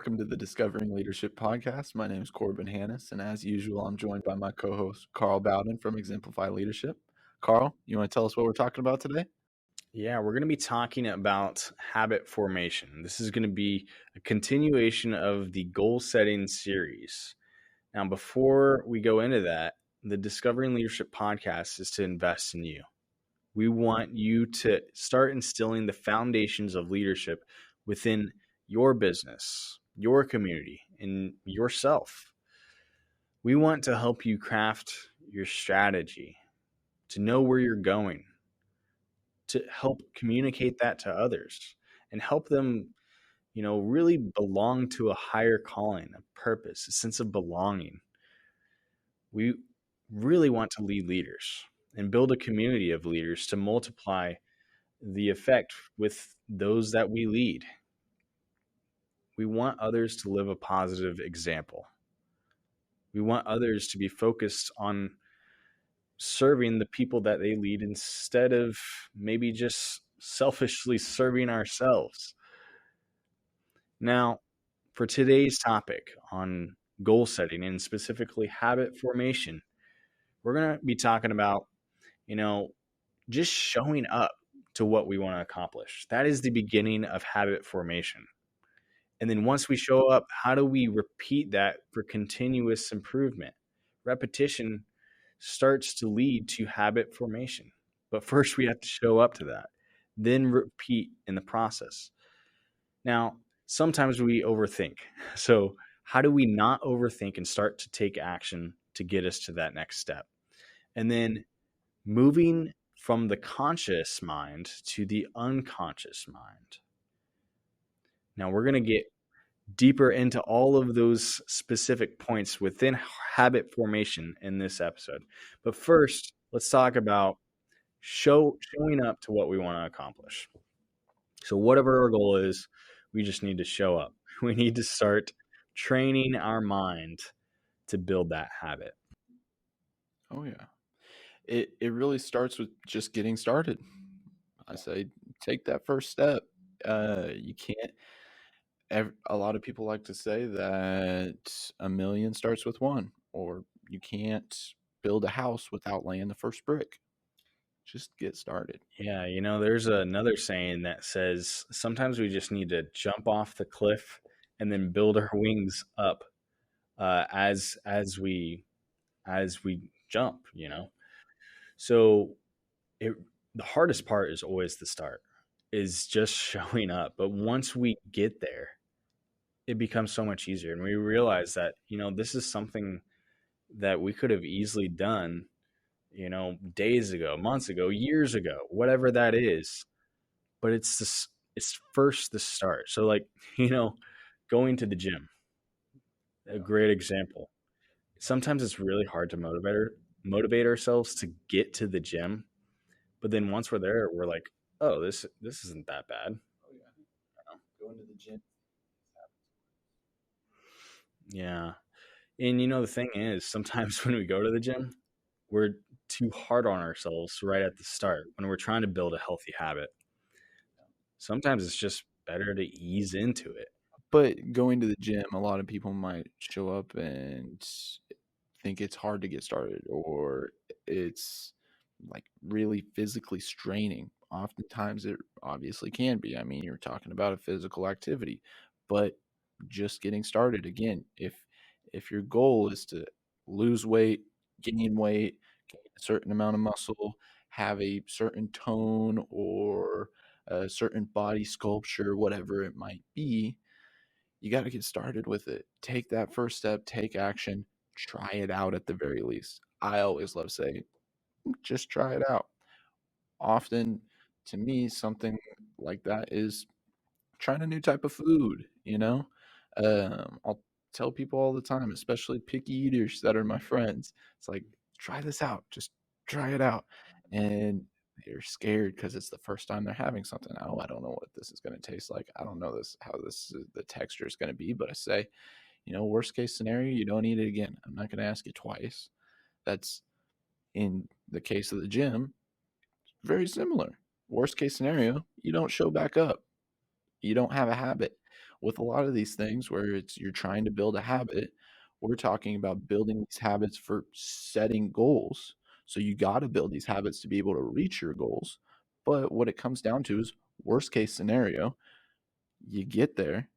welcome to the Discovering Leadership podcast. My name is Corbin Hannis, and as usual, I'm joined by my co-host Carl Bowden from Exemplify Leadership. Carl, you want to tell us what we're talking about today? Yeah, we're going to be talking about habit formation. This is going to be a continuation of the goal setting series. Now, before we go into that, the Discovering Leadership podcast is to invest in you. We want you to start instilling the foundations of leadership within your business, your community, and yourself. We want to help you craft your strategy, to know where you're going, to help communicate that to others and help them, really belong to a higher calling, a purpose, a sense of belonging. We really want to lead leaders and build a community of leaders to multiply the effect with those that we lead. We want others to live a positive example. We want others to be focused on serving the people that they lead instead of maybe just selfishly serving ourselves. Now, for today's topic on goal setting and specifically habit formation, we're going to be talking about, just showing up to what we want to accomplish. That is the beginning of habit formation. And then once we show up, how do we repeat that for continuous improvement? Repetition starts to lead to habit formation. But first, we have to show up to that, then repeat in the process. Now, sometimes we overthink. So, how do we not overthink and start to take action to get us to that next step? And then moving from the conscious mind to the unconscious mind. Now, we're going to get deeper into all of those specific points within habit formation in this episode. But first, let's talk about showing up to what we want to accomplish. So whatever our goal is, we just need to show up. We need to start training our mind to build that habit. Oh yeah. It really starts with just getting started. I say take that first step. You can't a lot of people like to say that a million starts with one, or you can't build a house without laying the first brick. Just get started. Yeah, there's another saying that says sometimes we just need to jump off the cliff and then build our wings up as we jump. So the hardest part is always the start, is just showing up. But once we get there, it becomes so much easier, and we realize that this is something that we could have easily done days ago, months ago, years ago, whatever that is. But it's first the start. So like, going to the gym, a great example. Sometimes it's really hard to motivate ourselves to get to the gym. But then once we're there, we're like, oh, this isn't that bad. Oh yeah. Going to the gym. Yeah. And the thing is, sometimes when we go to the gym, we're too hard on ourselves right at the start when we're trying to build a healthy habit. Sometimes it's just better to ease into it. But going to the gym, a lot of people might show up and think it's hard to get started, or it's like really physically straining. Oftentimes it obviously can be. I mean, you're talking about a physical activity, but just getting started, again, if your goal is to lose weight, gain weight, gain a certain amount of muscle, have a certain tone or a certain body sculpture, whatever it might be, you got to get started with it. Take that first step, take action, try it out at the very least. I always love saying, just try it out. Often, to me, something like that is trying a new type of food, I'll tell people all the time, especially picky eaters that are my friends. It's like, try this out, just try it out. And they're scared because it's the first time they're having something. Oh, I don't know what this is going to taste like. I don't know how the texture is going to be. But I say, worst case scenario, you don't eat it again. I'm not going to ask you twice. That's in the case of the gym, very similar. Worst case scenario, you don't show back up. You don't have a habit. with a lot of these things where you're trying to build a habit, we're talking about building these habits for setting goals. So you got to build these habits to be able to reach your goals. But what it comes down to is worst case scenario, you get there,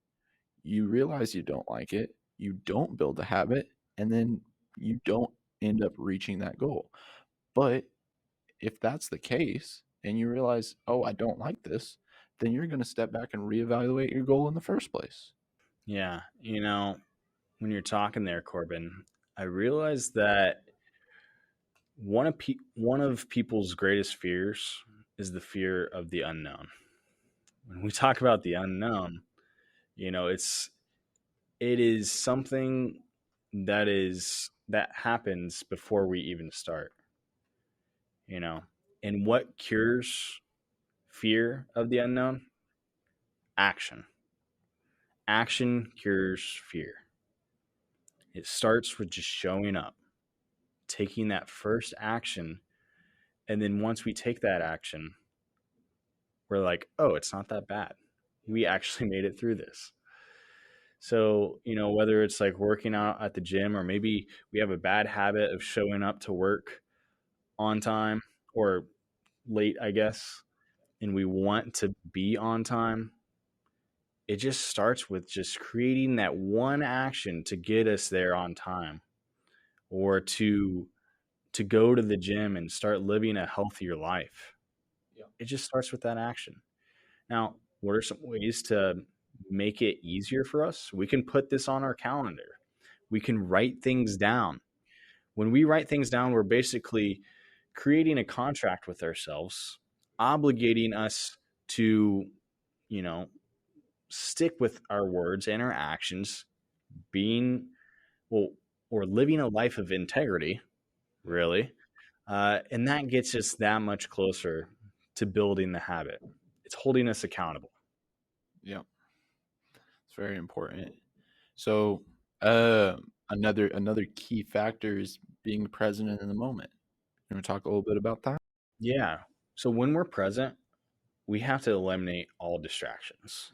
you realize you don't like it, you don't build the habit, and then you don't end up reaching that goal. But if that's the case and you realize, oh, I don't like this, then you're going to step back and reevaluate your goal in the first place. Yeah. When you're talking there, Corbin, I realized that one of people's greatest fears is the fear of the unknown. When we talk about the unknown, it is something that happens before we even start, you know. And what cures fear of the unknown? Action. Action cures fear. It starts with just showing up, taking that first action, and then once we take that action, we're like, oh, it's not that bad. We actually made it through this. So, whether it's like working out at the gym, or maybe we have a bad habit of showing up to work on time or late, I guess, and we want to be on time, it just starts with just creating that one action to get us there on time, or to go to the gym and start living a healthier life. Yeah. It just starts with that action. Now, what are some ways to make it easier for us? We can put this on our calendar. We can write things down. When we write things down, we're basically creating a contract with ourselves, obligating us to, you know, stick with our words and our actions, being, well, or living a life of integrity, really. And that gets us that much closer to building the habit. It's holding us accountable. Yeah, it's very important. So, another key factor is being present in the moment. You want to talk a little bit about that? Yeah. So when we're present, we have to eliminate all distractions.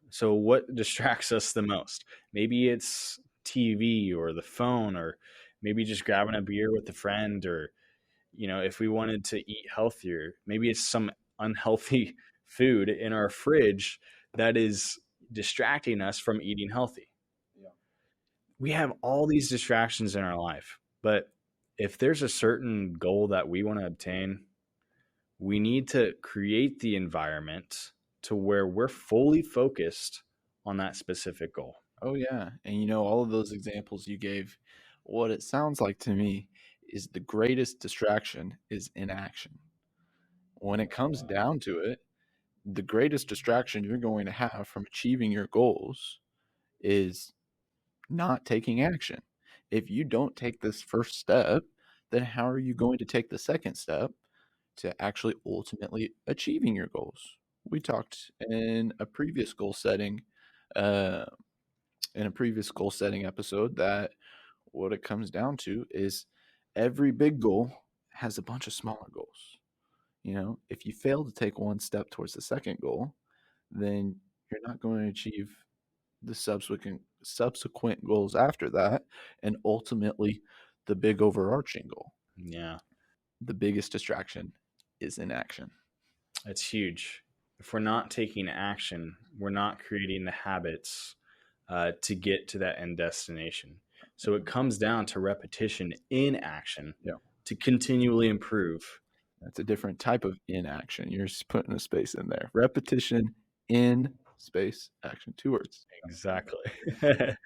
So what distracts us the most? Maybe it's TV or the phone, or maybe just grabbing a beer with a friend, or if we wanted to eat healthier, maybe it's some unhealthy food in our fridge that is distracting us from eating healthy. Yeah. We have all these distractions in our life, but if there's a certain goal that we want to obtain, we need to create the environment to where we're fully focused on that specific goal. Oh yeah, and all of those examples you gave, what it sounds like to me is the greatest distraction is inaction. When it comes down to it, the greatest distraction you're going to have from achieving your goals is not taking action. If you don't take this first step, then how are you going to take the second step to actually ultimately achieving your goals? We talked uh, in a previous goal setting episode that what it comes down to is every big goal has a bunch of smaller goals. If you fail to take one step towards the second goal, then you're not going to achieve the subsequent goals after that, and ultimately the big overarching goal. Yeah, The biggest distraction is inaction. it's huge. If we're not taking action, we're not creating the habits to get to that end destination. So it comes down to repetition in action Yeah. to continually improve. That's a different type of inaction. You're just putting a space in there. Repetition in space action. Two words. Exactly. That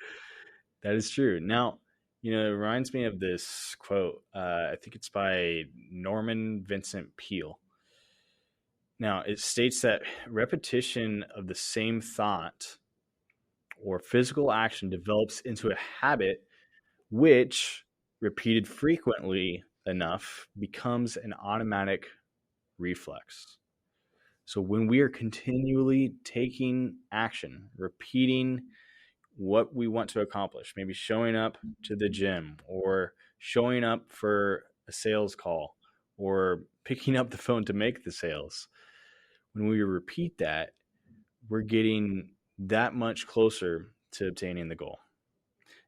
is true. Now, it reminds me of this quote. I think it's by Norman Vincent Peale. Now, it states that repetition of the same thought or physical action develops into a habit, which, repeated frequently enough, becomes an automatic reflex. So, when we are continually taking action, repeating what we want to accomplish, maybe showing up to the gym, or showing up for a sales call, or picking up the phone to make the sales, when we repeat that, we're getting that much closer to obtaining the goal.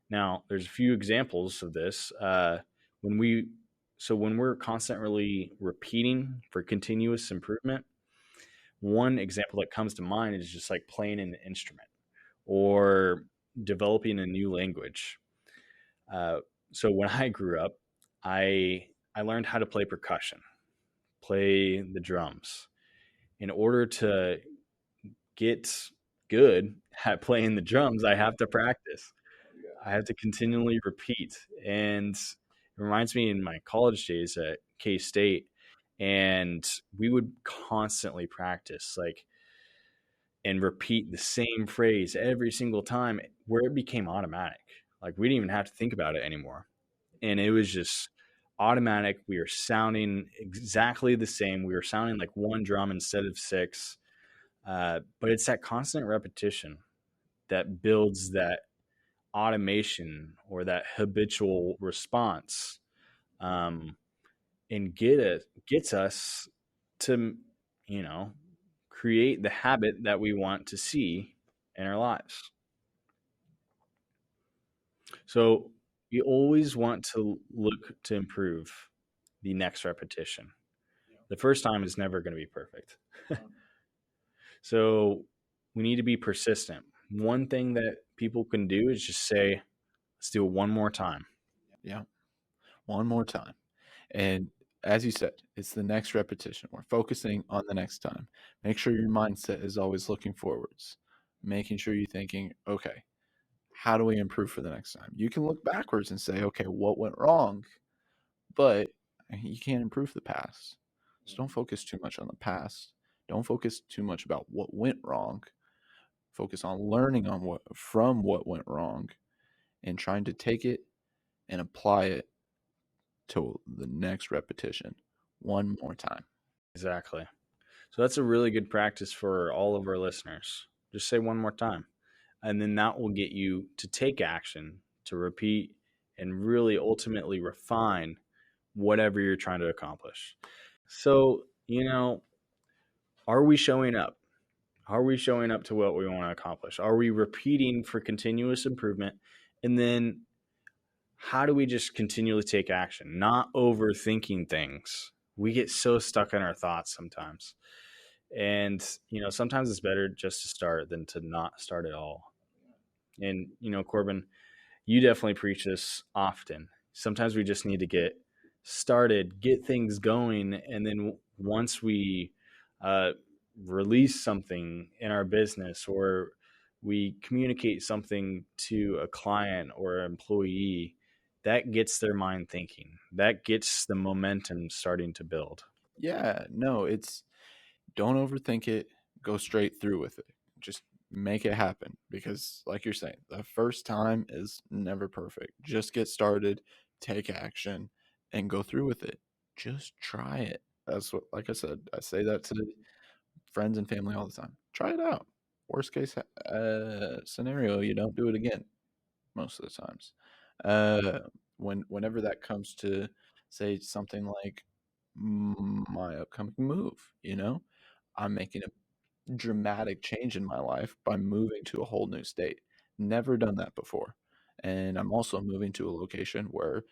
Now, there's a few examples of this. When we when we're constantly repeating for continuous improvement, one example that comes to mind is just like playing an instrument or developing a new language. Uh, so when I grew up, I learned how to play percussion, play the drums. In order to get good at playing the drums, I have to practice. I have to continually repeat. And it reminds me in my college days at K State, and we would constantly practice, like, and repeat the same phrase every single time where it became automatic. Like, we didn't even have to think about it anymore. And it was just automatic. We were sounding exactly the same. We were sounding like one drum instead of six. But it's that constant repetition that builds that automation or that habitual response, um, and gets us to, you know, create the habit that we want to see in our lives. So you always want to look to improve the next repetition. The first time is never going to be perfect. So we need to be persistent. One thing that people can do is just say, let's do it one more time. Yeah, one more time. And as you said, it's the next repetition. We're focusing on the next time. Make sure your mindset is always looking forwards, making sure you're thinking, okay, how do we improve for the next time? You can look backwards and say, okay, what went wrong? But you can't improve the past. So don't focus too much on the past. Don't focus too much about what went wrong. Focus on learning on what went wrong and trying to take it and apply it to the next repetition one more time. Exactly. So that's a really good practice for all of our listeners. Just say one more time. And then that will get you to take action, to repeat, and really ultimately refine whatever you're trying to accomplish. So, are we showing up? Are we showing up to what we want to accomplish? Are we repeating for continuous improvement? And then how do we just continually take action, not overthinking things? We get so stuck in our thoughts sometimes. And, sometimes it's better just to start than to not start at all. And, Corbin, you definitely preach this often. Sometimes we just need to get started, get things going, and then once we uh, release something in our business or we communicate something to a client or an employee, that gets their mind thinking. That gets the momentum starting to build. Yeah, no, it's don't overthink it. Go straight through with it. Just make it happen because, like you're saying, the first time is never perfect. Just get started, take action, and go through with it. Just try it. That's what, like I said, I say that to friends and family all the time. Try it out. Worst case scenario, you don't do it again most of the times. Uh, whenever that comes to say something like my upcoming move, I'm making a dramatic change in my life by moving to a whole new state. Never done that before. And I'm also moving to a location where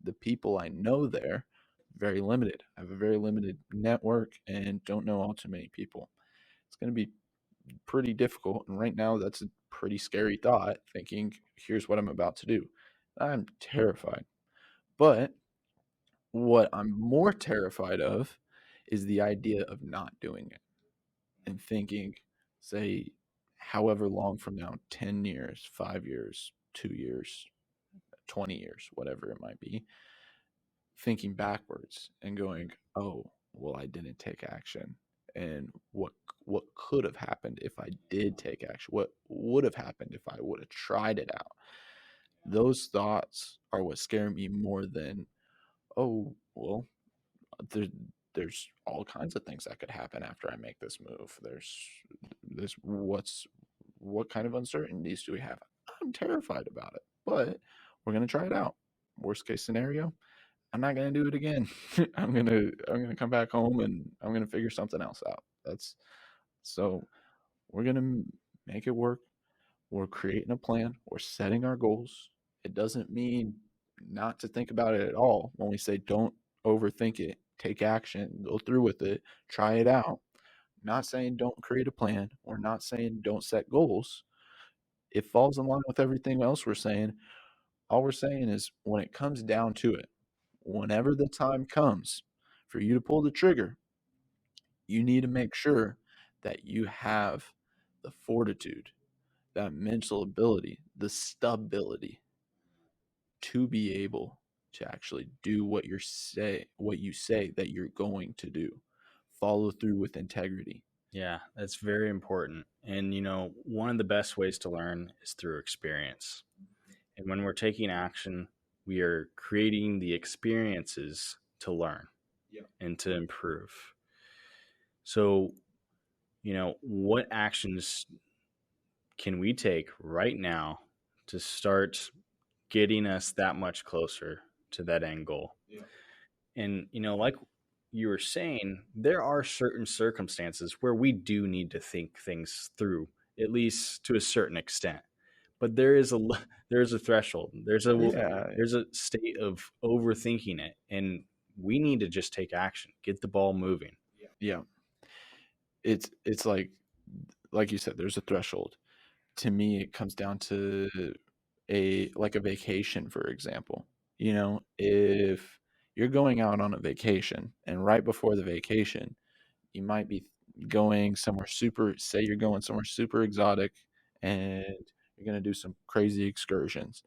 the people I know there very limited. I have a very limited network and don't know all too many people. It's going to be pretty difficult. And right now, that's a pretty scary thought, thinking, here's what I'm about to do. I'm terrified. But what I'm more terrified of is the idea of not doing it and thinking, say, however long from now, 10 years, 5 years, 2 years, 20 years, whatever it might be, thinking backwards and going, oh, well, I didn't take action. And what could have happened if I did take action? What would have happened if I would have tried it out? Those thoughts are what scare me more than, oh, well, there, there's all kinds of things that could happen after I make this move. There's what kind of uncertainties do we have? I'm terrified about it, but we're gonna try it out. Worst case scenario, I'm not gonna do it again. I'm gonna come back home and I'm gonna figure something else out. That's so we're gonna make it work we're creating a plan, we're setting our goals. It doesn't mean not to think about it at all. When we say don't overthink it, take action, go through with it, try it out. Not saying don't create a plan. We're not saying don't set goals. It falls in line with everything else we're saying. All we're saying is when it comes down to it, whenever the time comes for you to pull the trigger, you need to make sure that you have the fortitude, that mental ability, the stability to be able to actually do what you say that you're going to do. Follow through with integrity. Yeah, that's very important. And, one of the best ways to learn is through experience. And when we're taking action, we are creating the experiences to learn and to improve. So, what actions can we take right now to start getting us that much closer to that end goal? And, like you were saying, there are certain circumstances where we do need to think things through, at least to a certain extent. But there's a threshold. Yeah, There's a state of overthinking it, and we need to just take action, get the ball moving. yeah. It's like you said, there's a threshold. To me, it comes down to a vacation, for example. If you're going out on a vacation and right before the vacation, you might be going somewhere super, say you're going somewhere super exotic and you're going to do some crazy excursions.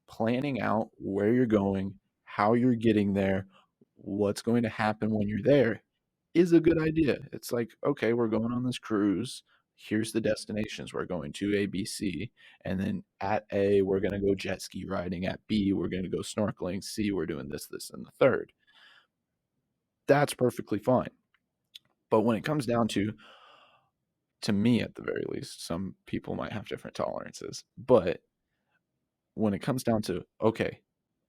Planning out where you're going, how you're getting there, what's going to happen when you're there is a good idea. It's like, okay, we're going on this cruise. Here's the destinations. We're going to A, B, C. And then at A, we're going to go jet ski riding. At B, we're going to go snorkeling. C, we're doing this, and the third. That's perfectly fine. But when it comes down to me at the very least, some people might have different tolerances. But when it comes down to, okay,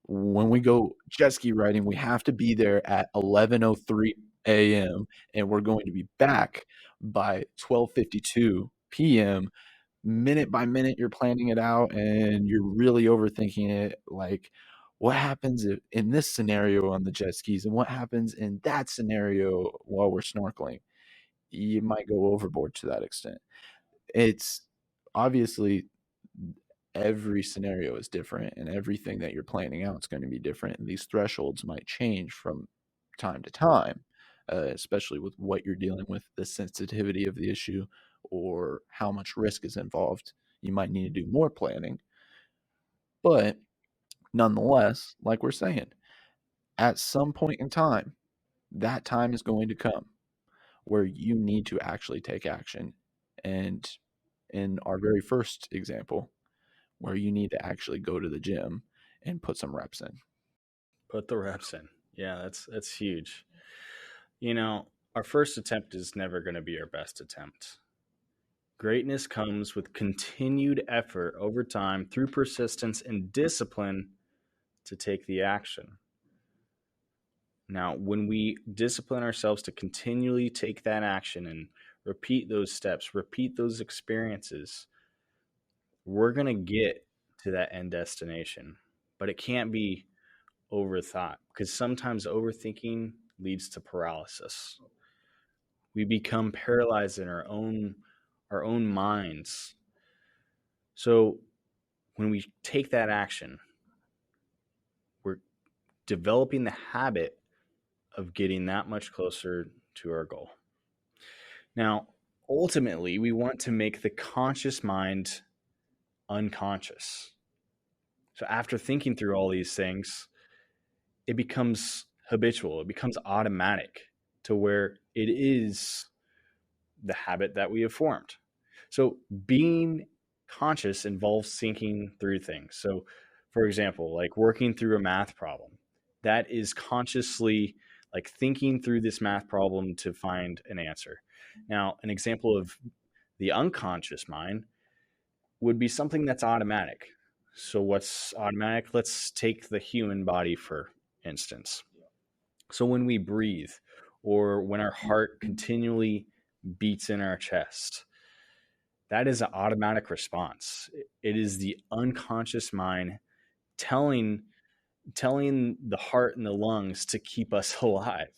when we go jet ski riding, we have to be there at 11:03 a.m. and we're going to be back by 12:52 p.m. Minute by minute, you're planning it out and you're really overthinking it. Like, what happens if, in this scenario on the jet skis, and what happens in that scenario while we're snorkeling? You might go overboard to that extent. It's obviously every scenario is different and everything that you're planning out is going to be different, and these thresholds might change from time to time, especially with what you're dealing with, the sensitivity of the issue, or how much risk is involved. You might need to do more planning, but nonetheless, like we're saying, at some point in time, that time is going to come where you need to actually take action. And in our very first example, where you need to actually go to the gym and put some reps in. Put the reps in. Yeah, that's huge. Our first attempt is never going to be our best attempt. Greatness comes with continued effort over time through persistence and discipline to take the action. Now, when we discipline ourselves to continually take that action and repeat those steps, repeat those experiences, we're going to get to that end destination. But it can't be overthought, because sometimes overthinking leads to paralysis. We become paralyzed in our own minds. So when we take that action, we're developing the habit of getting that much closer to our goal. Now, ultimately, we want to make the conscious mind unconscious. So after thinking through all these things, it becomes habitual, it becomes automatic, to where it is the habit that we have formed. So being conscious involves thinking through things. So, for example, like working through a math problem, that is consciously like thinking through this math problem to find an answer. Now, an example of the unconscious mind would be something that's automatic. So, what's automatic? Let's take the human body, for instance. So, when we breathe, or when our heart continually beats in our chest, that is an automatic response. It is the unconscious mind telling the heart and the lungs to keep us alive.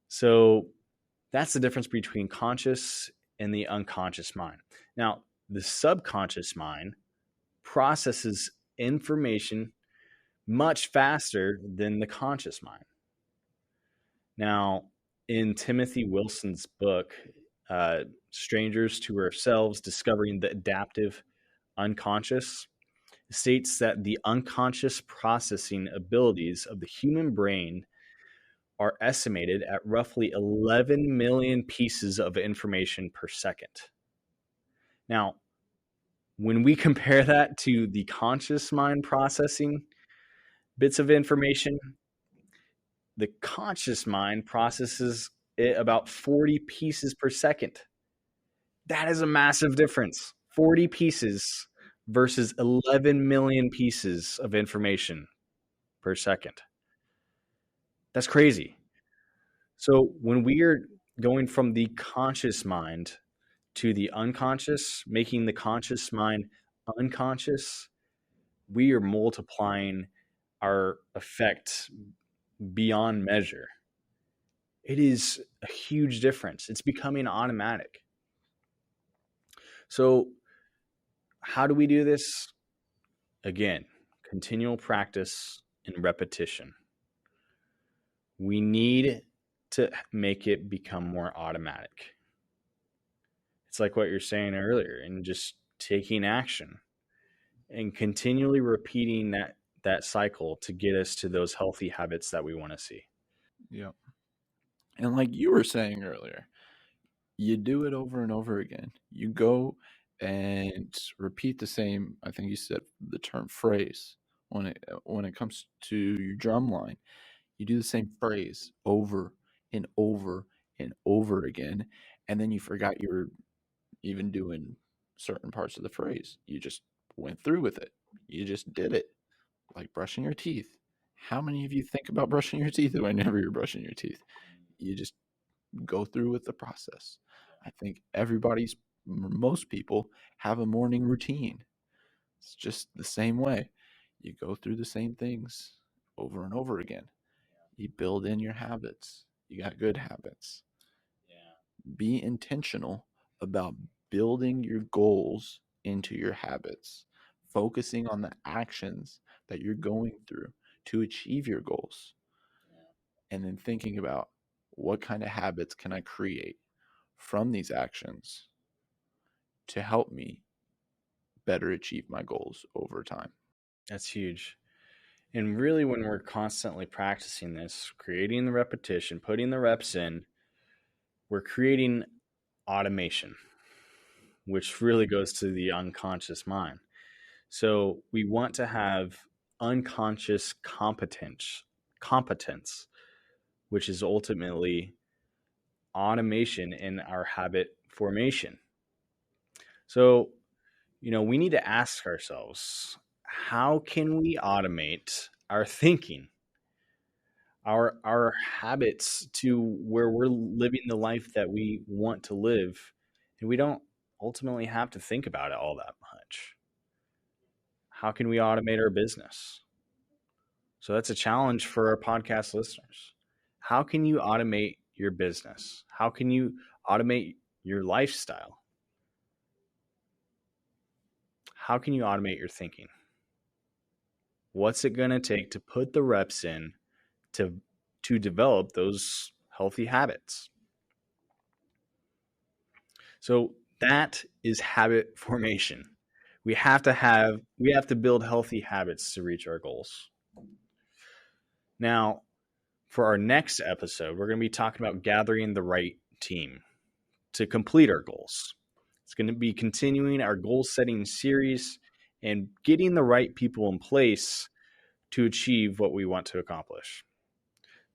So that's the difference between conscious and the unconscious mind. Now, the subconscious mind processes information much faster than the conscious mind. Now, in Timothy Wilson's book, Strangers to Ourselves Discovering the Adaptive Unconscious, states that the unconscious processing abilities of the human brain are estimated at roughly 11 million pieces of information per second. Now, when we compare that to the conscious mind processing bits of information, the conscious mind processes it about 40 pieces per second. That is a massive difference. 40 pieces versus 11 million pieces of information per second. That's crazy. So when we are going from the conscious mind to the unconscious, making the conscious mind unconscious, we are multiplying our effect beyond measure. It is a huge difference. It's becoming automatic. So, how do we do this? Again, continual practice and repetition. We need to make it become more automatic. It's like what you're saying earlier, and just taking action and continually repeating that cycle to get us to those healthy habits that we want to see. Yeah. And like you were saying earlier, you do it over and over again. You go and repeat the same, I think you said the term phrase when it comes to your drum line. You do the same phrase over and over and over again, and then you forgot you were even doing certain parts of the phrase. You just went through with it. You just did it. Like brushing your teeth. How many of you think about brushing your teeth whenever you're brushing your teeth? You just go through with the process. I think most people have a morning routine. It's just the same way. You go through the same things over and over again. You build in your habits. You got good habits. Be intentional about building your goals into your habits, focusing on the actions that you're going through to achieve your goals, and then thinking about what kind of habits can I create from these actions to help me better achieve my goals over time. That's huge. And really, when we're constantly practicing this, creating the repetition, putting the reps in, we're creating automation, which really goes to the unconscious mind. So we want to have unconscious competence, which is ultimately automation in our habit formation. So, we need to ask ourselves, how can we automate our thinking, our habits to where we're living the life that we want to live, and we don't ultimately have to think about it all that much? How can we automate our business? So that's a challenge for our podcast listeners. How can you automate your business? How can you automate your lifestyle? How can you automate your thinking? What's it going to take to put the reps in to develop those healthy habits? So that is habit formation. We have to build healthy habits to reach our goals. Now, for our next episode, we're going to be talking about gathering the right team to complete our goals. It's going to be continuing our goal setting series and getting the right people in place to achieve what we want to accomplish.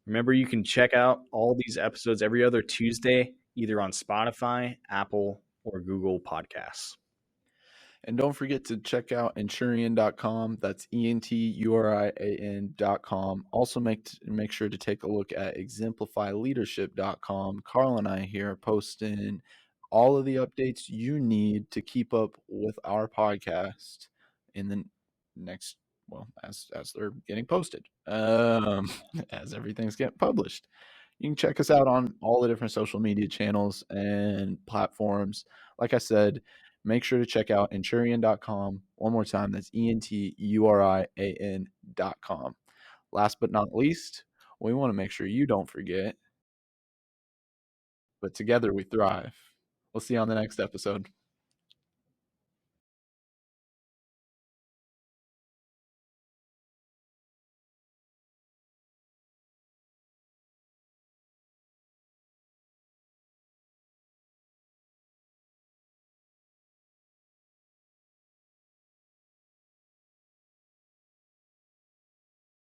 Remember, you can check out all these episodes every other Tuesday, either on Spotify, Apple, or Google Podcasts. And don't forget to check out Enturian.com. That's Enturian.com. Also, make sure to take a look at exemplifyleadership.com. Carl and I here are posting all of the updates you need to keep up with our podcast in the next, well, as they're getting posted, as everything's getting published. You can check us out on all the different social media channels and platforms. Like I said, make sure to check out Enturian.com. One more time, that's Enturian.com. Last but not least, we want to make sure you don't forget, but together we thrive. We'll see you on the next episode.